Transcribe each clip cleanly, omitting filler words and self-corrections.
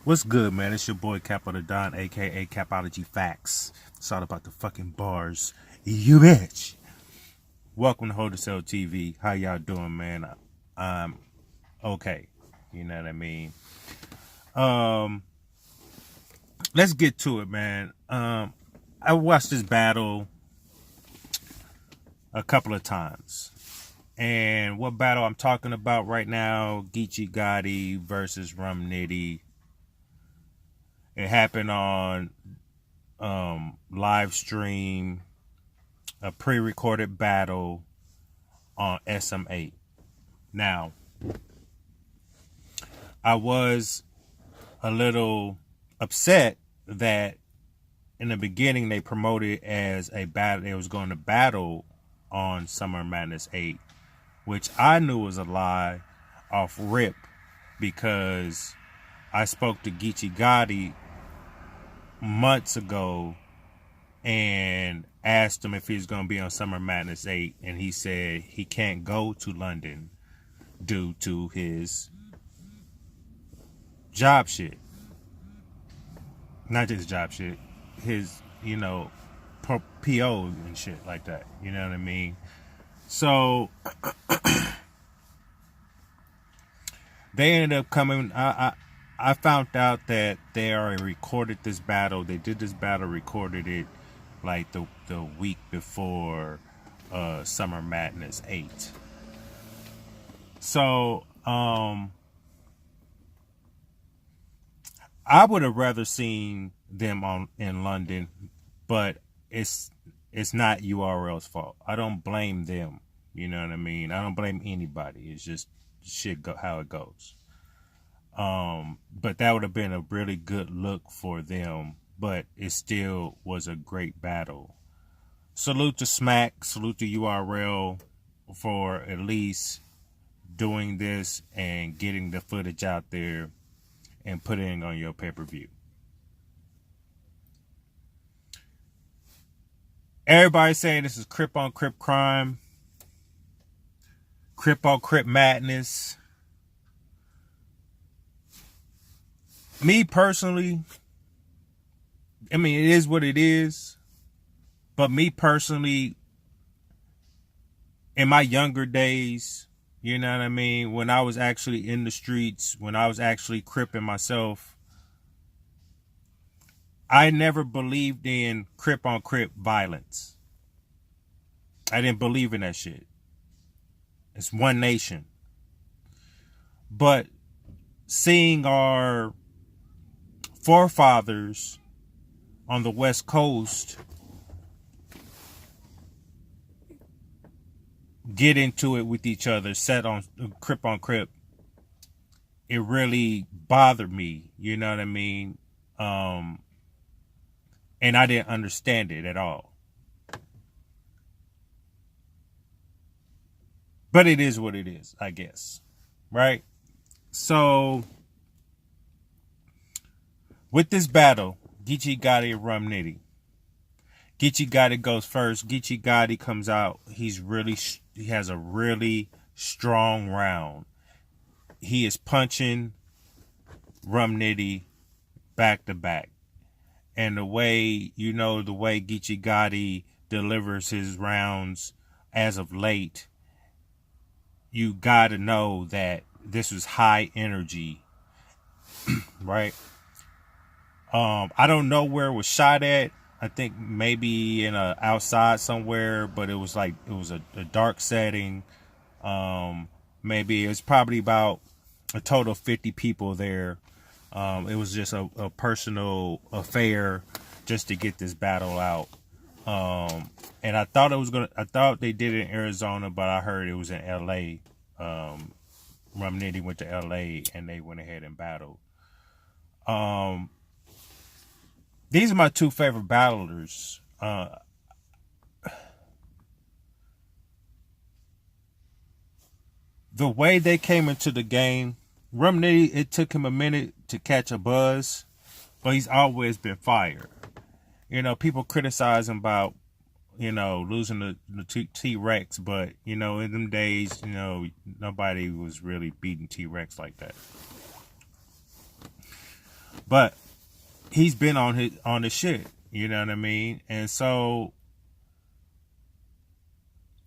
What's good, man? It's your boy Capo the Don, aka CapologyFactz. It's all about the fucking bars. You bitch. Welcome to Hold the Cell TV. How y'all doing, man? I'm okay. You know what I mean? Let's get to it, man. I watched this battle a couple of times. And what battle I'm talking about right now, Geechi Gotti versus Rum Nitty. It happened on live stream, a pre-recorded battle on SM8. Now, I was a little upset that in the beginning they promoted it as a battle. They was going to battle on Summer Madness 8, which I knew was a lie off rip because I spoke to Geechi Gotti months ago and asked him if he's going to be on Summer Madness 8, and he said he can't go to London due to his job shit. Not just job shit, his, PO and shit like that. You know what I mean? So they ended up coming. I found out that they already recorded this battle. They did this battle, recorded it like the week before Summer Madness 8. So I would have rather seen them in London, but it's not URL's fault. I don't blame them. You know what I mean? I don't blame anybody. It's just shit how it goes. But that would have been a really good look for them, but it still was a great battle. Salute to Smack, salute to URL for at least doing this and getting the footage out there and putting it on your pay-per-view. Everybody's saying this is Crip on Crip crime, Crip on Crip madness. Me personally, I mean, it is what it is. But me personally, in my younger days, you know what I mean? When I was actually in the streets, when I was actually cripping myself, I never believed in Crip on Crip violence. I didn't believe in that shit. It's one nation. But seeing our forefathers on the West Coast get into it with each other, set on Crip, it really bothered me, you know what I mean? And I didn't understand it at all. But it is what it is, I guess. Right? So with this battle, Geechi Gotti and Rum Nitty. Geechi Gotti goes first. Geechi Gotti comes out. He has a really strong round. He is punching Rum Nitty back to back. And the way Geechi Gotti delivers his rounds as of late, you gotta know that this was high energy, right? I don't know where it was shot at. I think maybe in a outside somewhere, but it was a dark setting. Maybe it was probably about a total of 50 people there. It was just a personal affair just to get this battle out. And I thought they did it in Arizona, but I heard it was in LA. Rum Nitty went to LA and they went ahead and battled. These are my two favorite battlers. The way they came into the game, Rum Nitty, it took him a minute to catch a buzz, but he's always been fire. People criticize him about, losing the T-Rex, but, in them days, nobody was really beating T-Rex like that. But he's been on the shit. You know what I mean? And so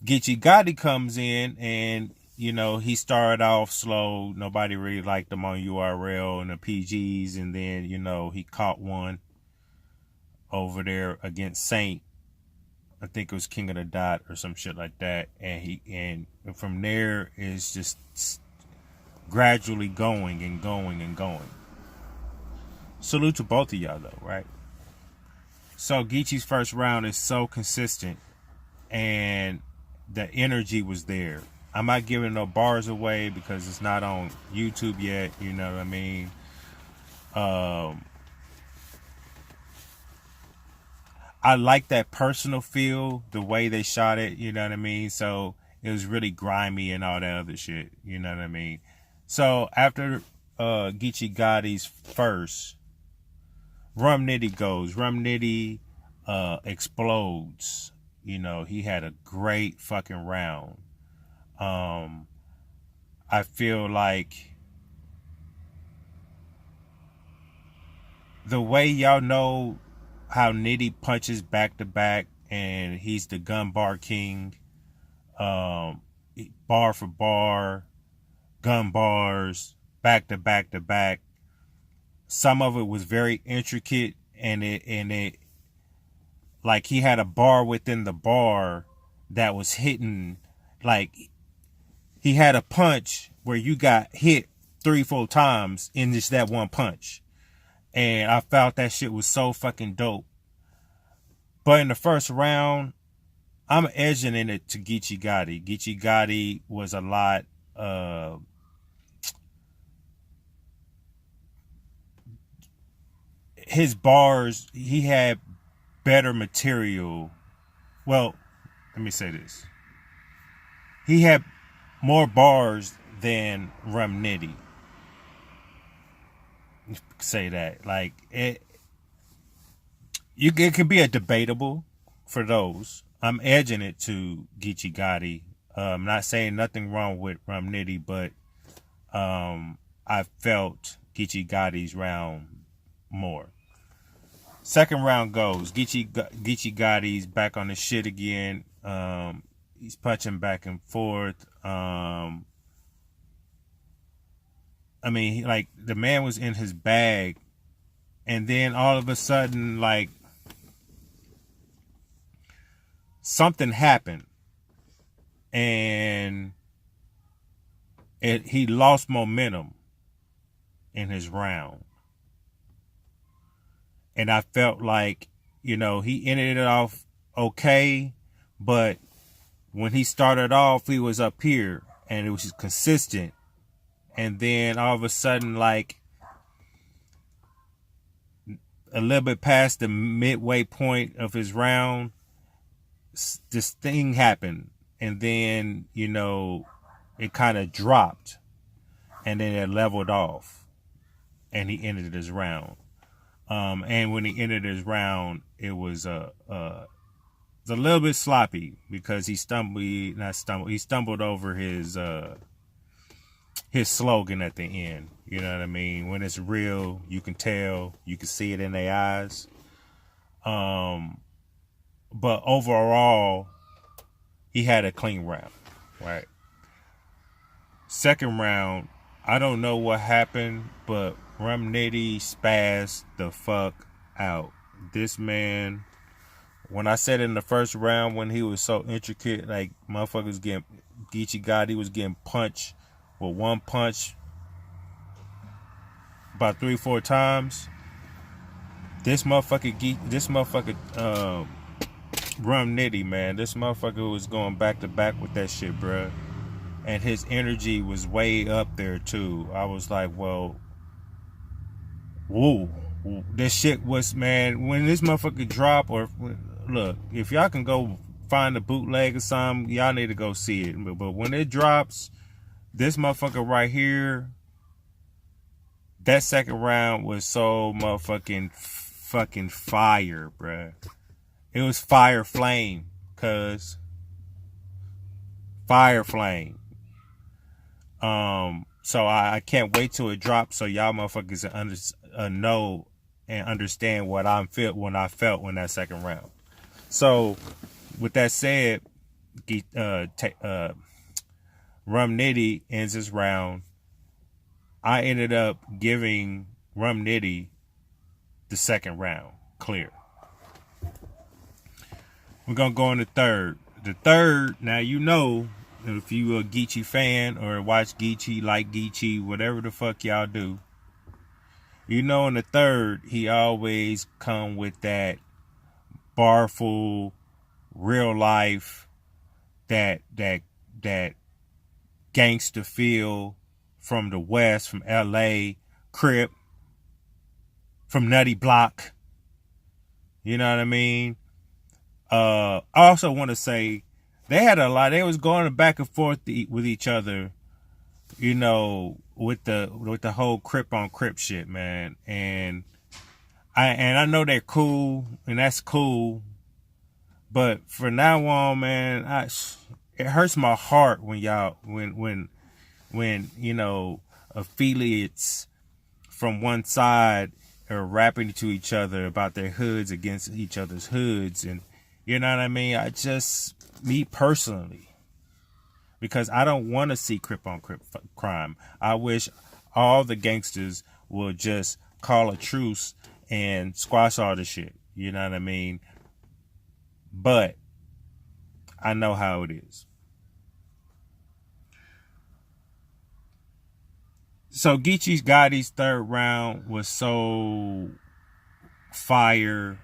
Geechi Gotti comes in and, you know, he started off slow. Nobody really liked him on URL and the PGs. And then, you know, he caught one over there against Saint. I think it was King of the Dot or some shit like that. And from there is just gradually going and going and going. Salute to both of y'all though, right? So Geechi's first round is so consistent and the energy was there. I'm not giving no bars away because it's not on YouTube yet, you know what I mean? I like that personal feel, the way they shot it, you know what I mean? So it was really grimy and all that other shit, you know what I mean? So after Geechi Gotti's first, Rum Nitty goes. Rum Nitty explodes. You know, he had a great fucking round. I feel like the way y'all know how Nitty punches back to back and he's the gun bar king, bar for bar, gun bars, back to back to back. Some of it was very intricate and it like he had a bar within the bar that was hitting, like he had a punch where you got hit 3-4 times in just that one punch. And I felt that shit was so fucking dope. But in the first round, I'm edging in it to Geechi Gotti. Geechi Gotti was a lot his bars, he had better material. Well, let me say this. He had more bars than Rum Nitty. Say that. Like, it could be a debatable for those. I'm edging it to Geechi Gotti. I'm not saying nothing wrong with Rum Nitty, but I felt Geechi Gotti's round more. Second round goes. Geechi Gotti's back on the shit again. He's punching back and forth. I mean, like, the man was in his bag. And then all of a sudden, like, something happened. And he lost momentum in his round. And I felt like, you know, he ended it off okay, but when he started off, he was up here and it was just consistent. And then all of a sudden, like a little bit past the midway point of his round, this thing happened. And then, you know, it kind of dropped and then it leveled off and he ended his round. And when he ended his round, it was a little bit sloppy because he stumbled over his slogan at the end. You know what I mean? When it's real, you can tell, you can see it in their eyes. But overall, he had a clean round, right? Second round, I don't know what happened, but Rum Nitty spazzed the fuck out. This man, when I said in the first round when he was so intricate, like motherfuckers getting, Geechi Gotti was getting punched with one punch about 3-4 times. This motherfucker Rum Nitty, man, this motherfucker was going back to back with that shit, bruh. And his energy was way up there too. I was like, well, whoa, this shit was, man, when this motherfucker drop, or look, if y'all can go find a bootleg or something, y'all need to go see it. But when it drops, this motherfucker right here, that second round was so motherfucking fucking fire, bruh. It was fire flame, cuz fire flame. So I can't wait till it drops so y'all motherfuckers know and understand what I felt when that second round. So with that said, Rum Nitty ends his round. I ended up giving Rum Nitty the second round clear. We're gonna go on the third. The third, now you know, if you a Geechi fan or watch Geechi, like Geechi, whatever the fuck y'all do, you know in the third he always come with that barful, real life, that gangster feel from the West, from LA, Crip, from Nutty Block. You know what I mean? I also want to say they had a lot. They was going back and forth with each other, you know, with the whole Crip on Crip shit, man. And I know they're cool, and that's cool. But for now on, man, it hurts my heart when y'all when you know affiliates from one side are rapping to each other about their hoods against each other's hoods, and you know what I mean? Me personally, because I don't want to see Crip on Crip crime. I wish all the gangsters would just call a truce and squash all the shit. You know what I mean? But I know how it is. So Geechi Gotti's third round was so fire.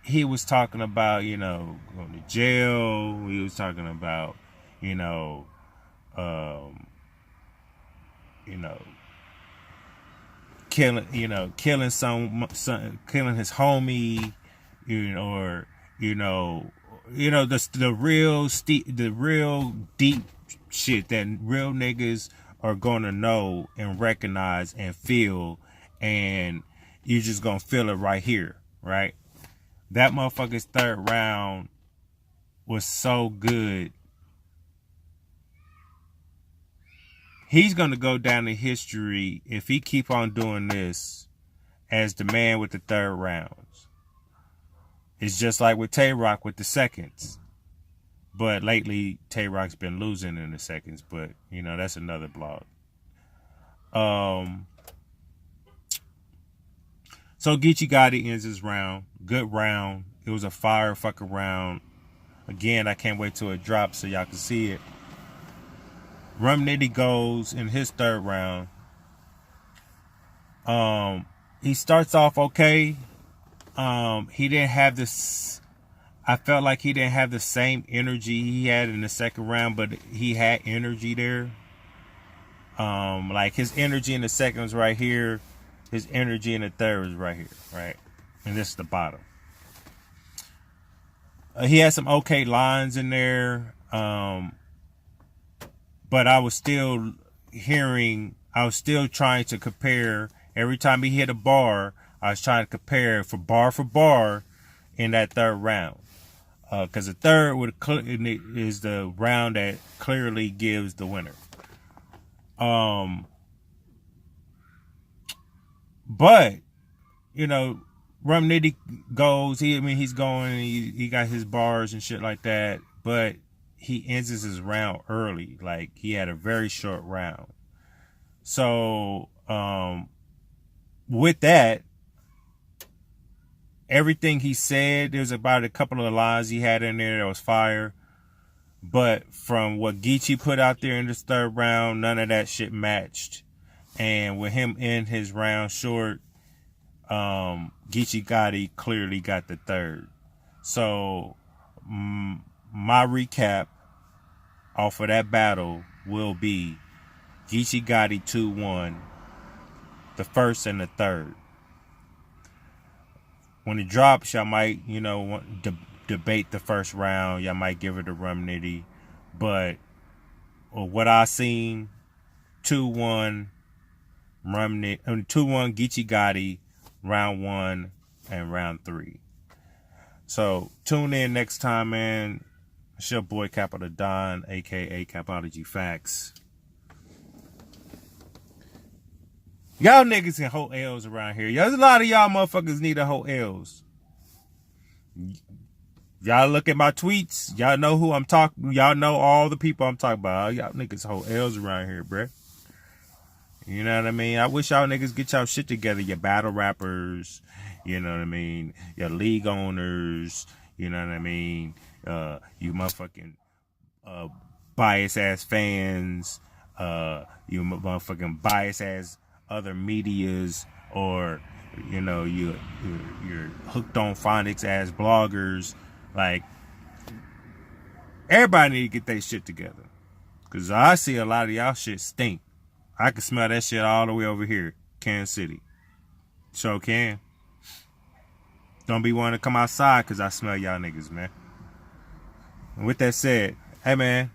He was talking about, you know, going to jail. He was talking about, you know, killing killing his homie, you know, or the real deep shit that real niggas are gonna know and recognize and feel, and you're just gonna feel it right here, right? That motherfucker's third round was so good. He's gonna go down in history if he keep on doing this as the man with the third rounds. It's just like with Tay-Rock with the seconds. But lately, Tay-Rock's been losing in the seconds. But, you know, that's another blog. So Geechi Gotti ends his round. Good round. It was a fire fucking round. Again, I can't wait till it drops so y'all can see it. Rum Nitty goes in his third round. He starts off okay. He didn't have this... I felt like he didn't have the same energy he had in the second round, but he had energy there. Like his energy in the second was right here. His energy in the third was right here, right? And this is the bottom. He had some okay lines in there. But I was still trying to compare. Every time he hit a bar, I was trying to compare for bar in that third round. Because the third is the round that clearly gives the winner. But, you know, Rum Nitty goes, he's going, he got his bars and shit like that, but he ends his round early. Like, he had a very short round. So, with that, everything he said, there's about a couple of lines he had in there that was fire. But from what Geechi put out there in this third round, none of that shit matched. And with him in his round short, Geechi Gotti clearly got the third. So my recap off of that battle will be Geechi Gotti 2-1, the first and the third. When it drops, y'all might, debate the first round. Y'all might give it to Rum Nitty. But what I seen, 2-1 Rum Nitty, 2-1 Geechi Gotti, round 1 and round 3. So tune in next time, man. It's your boy Capo the Don, aka CapologyFactz. Y'all niggas can hold L's around here. There's a lot of y'all motherfuckers need to hold L's. Y'all look at my tweets. Y'all know who I'm talking. Y'all know all the people I'm talking about. Y'all niggas hold L's around here, bruh. You know what I mean? I wish y'all niggas get y'all shit together. Your battle rappers. You know what I mean? Your league owners. You know what I mean? You motherfucking bias ass fans. You motherfucking bias ass other medias, or you know, you're hooked on phonics ass bloggers. Like, everybody need to get their shit together, cause I see a lot of y'all shit stink. I can smell that shit all the way over here, Kansas City. So can. Don't be wanting to come outside, cause I smell y'all niggas, man. And with that said, hey man,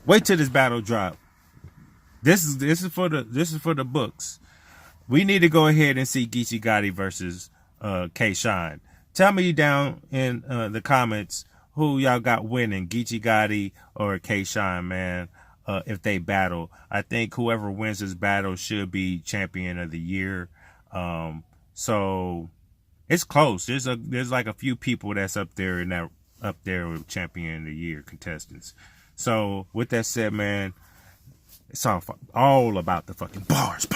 wait till this battle drop. This is for the books. We need to go ahead and see Geechi Gotti versus K Shine. Tell me down in the comments who y'all got winning, Geechi Gotti or K Shine, man. If they battle, I think whoever wins this battle should be champion of the year. So it's close. There's like a few people that's up there with champion of the year contestants. So with that said, man, it's all about the fucking bars.